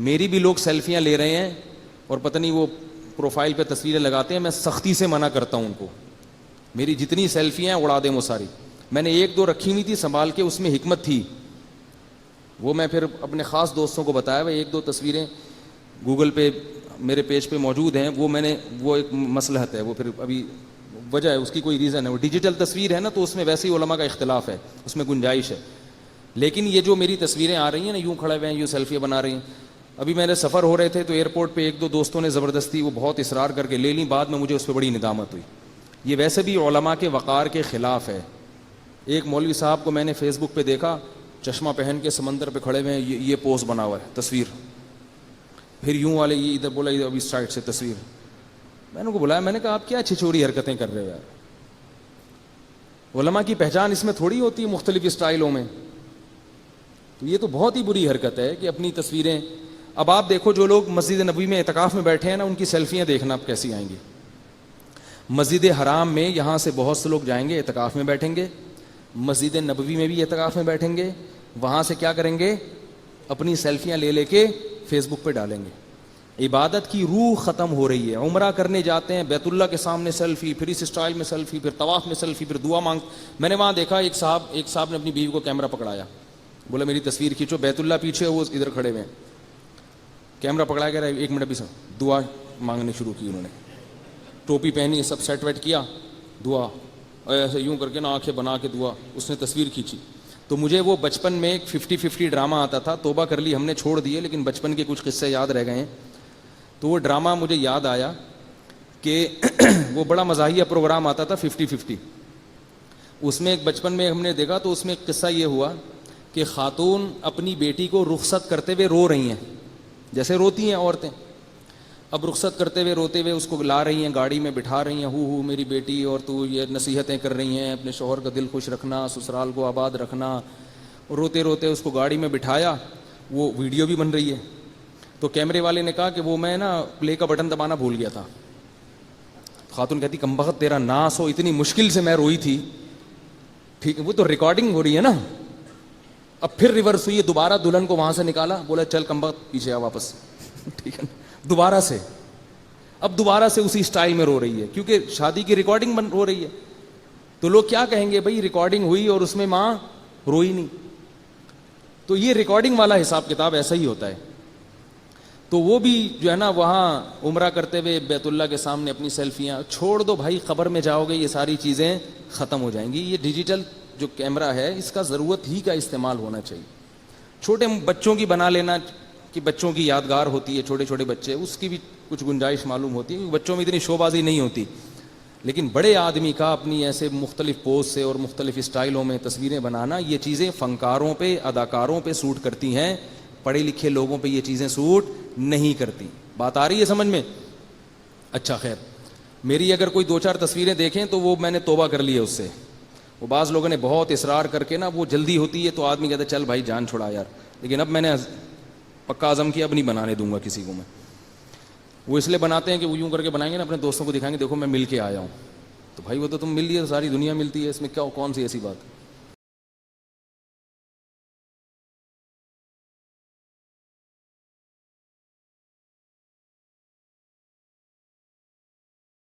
میری بھی لوگ سیلفیاں لے رہے ہیں اور پتہ نہیں وہ پروفائل پہ تصویریں لگاتے ہیں, میں سختی سے منع کرتا ہوں ان کو. میری جتنی سیلفیاں ہیں اڑا دیں وہ ساری. میں نے ایک دو رکھی ہوئی تھی سنبھال کے, اس میں حکمت تھی, وہ میں پھر اپنے خاص دوستوں کو بتایا. ایک دو تصویریں گوگل پہ میرے پیج پہ موجود ہیں, وہ میں نے, وہ ایک مصلحت ہے, وہ پھر ابھی وجہ ہے اس کی, کوئی ریزن ہے. وہ ڈیجیٹل تصویر ہے نا, تو اس میں ویسے ہی علماء کا اختلاف ہے, اس میں گنجائش ہے. لیکن یہ جو میری تصویریں آ رہی ہیں نا, یوں کھڑے ہوئے ہیں, یوں سیلفیاں بنا رہی ہیں. ابھی میرے سفر ہو رہے تھے تو ایئرپورٹ پہ ایک دو دوستوں نے زبردستی وہ بہت اصرار کر کے لے لیں, بعد میں مجھے اس پہ بڑی ندامت ہوئی. یہ ویسے بھی علماء کے وقار کے خلاف ہے. ایک مولوی صاحب کو میں نے فیس بک پہ دیکھا, چشمہ پہن کے سمندر پہ کھڑے ہوئے ہیں, یہ پوز بنا ہوا ہے تصویر, پھر یوں والے یہ ادھر بولا, ادھر ابھی سائڈ سے تصویر. میں نے ان کو بلایا, میں نے کہا آپ کیا چھچوری حرکتیں کر رہے ہو یار, علماء کی پہچان اس میں تھوڑی ہوتی ہے مختلف اسٹائلوں میں. تو یہ تو بہت ہی بری حرکت ہے کہ اپنی تصویریں. اب آپ دیکھو جو لوگ مسجد نبوی میں اعتکاف میں بیٹھے ہیں نا, ان کی سیلفیاں دیکھنا آپ کیسی آئیں گی. مسجد حرام میں یہاں سے بہت سے لوگ جائیں گے, اعتکاف میں بیٹھیں گے, مسجد نبوی میں بھی اعتکاف میں بیٹھیں گے, وہاں سے کیا کریں گے, اپنی سیلفیاں لے لے کے فیس بک پہ ڈالیں گے. عبادت کی روح ختم ہو رہی ہے. عمرہ کرنے جاتے ہیں, بیت اللہ کے سامنے سیلفی, پھر اس اسٹائل میں سیلفی, پھر طواف میں سیلفی, پھر دعا مانگ. میں نے وہاں دیکھا ایک صاحب نے اپنی بیوی کو کیمرہ پکڑایا, بولا میری تصویر کھینچو, بیت اللہ پیچھے, وہ ادھر کھڑے ہوئے ہیں, کیمرہ پکڑا کے رہا, ایک منٹ بھی دعا مانگنے شروع کی. انہوں نے ٹوپی پہنی, سب سیٹ ویٹ کیا, دعا ایسے یوں کر کے نا آنکھیں بنا کے دعا, اس نے تصویر کھینچی. تو مجھے وہ بچپن میں ایک 50-50 ڈرامہ آتا تھا, توبہ کر لی ہم نے, چھوڑ دیے, لیکن بچپن کے کچھ قصے یاد رہ گئے ہیں. تو وہ ڈرامہ مجھے یاد آیا کہ وہ بڑا مزاحیہ پروگرام آتا تھا 50-50. اس میں ایک بچپن میں ہم نے دیکھا, تو اس میں ایک قصہ یہ ہوا کہ خاتون اپنی بیٹی کو رخصت کرتے ہوئے رو رہی ہیں, جیسے روتی ہیں عورتیں. اب رخصت کرتے ہوئے روتے ہوئے اس کو لا رہی ہیں, گاڑی میں بٹھا رہی ہیں, ہو میری بیٹی, اور تو یہ نصیحتیں کر رہی ہیں, اپنے شوہر کا دل خوش رکھنا, سسرال کو آباد رکھنا. روتے روتے اس کو گاڑی میں بٹھایا, وہ ویڈیو بھی بن رہی ہے. تو کیمرے والے نے کہا کہ وہ میں نا پلے کا بٹن دبانا بھول گیا تھا. خاتون کہتی کمبخت تیرا ناس ہو, اتنی مشکل سے میں روئی تھی. ٹھیک ہے, وہ تو ریکارڈنگ ہو رہی ہے نا. اب پھر ریورس ہوئی, دوبارہ دلہن کو وہاں سے نکالا, بولا چل کمبخت پیچھے آ واپس. ٹھیک ہے, دوبارہ سے, اب دوبارہ سے اسی اسٹائل میں رو رہی ہے, کیونکہ شادی کی ریکارڈنگ ہو رہی ہے. تو لوگ کیا کہیں گے, بھائی ریکارڈنگ ہوئی اور اس میں ماں روئی نہیں. تو یہ ریکارڈنگ والا حساب کتاب ایسا ہی ہوتا ہے. تو وہ بھی جو ہے نا وہاں عمرہ کرتے ہوئے بیت اللہ کے سامنے اپنی سیلفیاں, چھوڑ دو بھائی, قبر میں جاؤ گے یہ ساری چیزیں ختم ہو جائیں گی. یہ ڈیجیٹل جو کیمرہ ہے اس کا ضرورت ہی کا استعمال ہونا چاہیے. چھوٹے بچوں کی بنا لینا کہ بچوں کی یادگار ہوتی ہے, چھوٹے چھوٹے بچے, اس کی بھی کچھ گنجائش معلوم ہوتی ہے. بچوں میں اتنی شوبازی نہیں ہوتی, لیکن بڑے آدمی کا اپنی ایسے مختلف پوز سے اور مختلف اسٹائلوں میں تصویریں بنانا, یہ چیزیں فنکاروں پہ, اداکاروں پہ سوٹ کرتی ہیں, پڑھے لکھے لوگوں پہ یہ چیزیں سوٹ نہیں کرتی. بات آ رہی ہے سمجھ میں؟ اچھا خیر, میری اگر کوئی 2-4 تصویریں دیکھیں تو وہ میں نے توبہ کر لی ہے اس سے. وہ بعض لوگوں نے بہت اصرار کر کے نا, وہ جلدی ہوتی ہے تو آدمی کہتا ہے چل بھائی جان چھوڑا یار, لیکن اب میں نے پکا عزم کیا, اب نہیں بنانے دوں گا کسی کو میں. وہ اس لیے بناتے ہیں کہ وہ یوں کر کے بنائیں گے نا, اپنے دوستوں کو دکھائیں گے دیکھو میں مل کے آیا ہوں. تو بھائی وہ تو تم مل لیے, ساری دنیا ملتی ہے, اس میں کیا کون سی ایسی بات.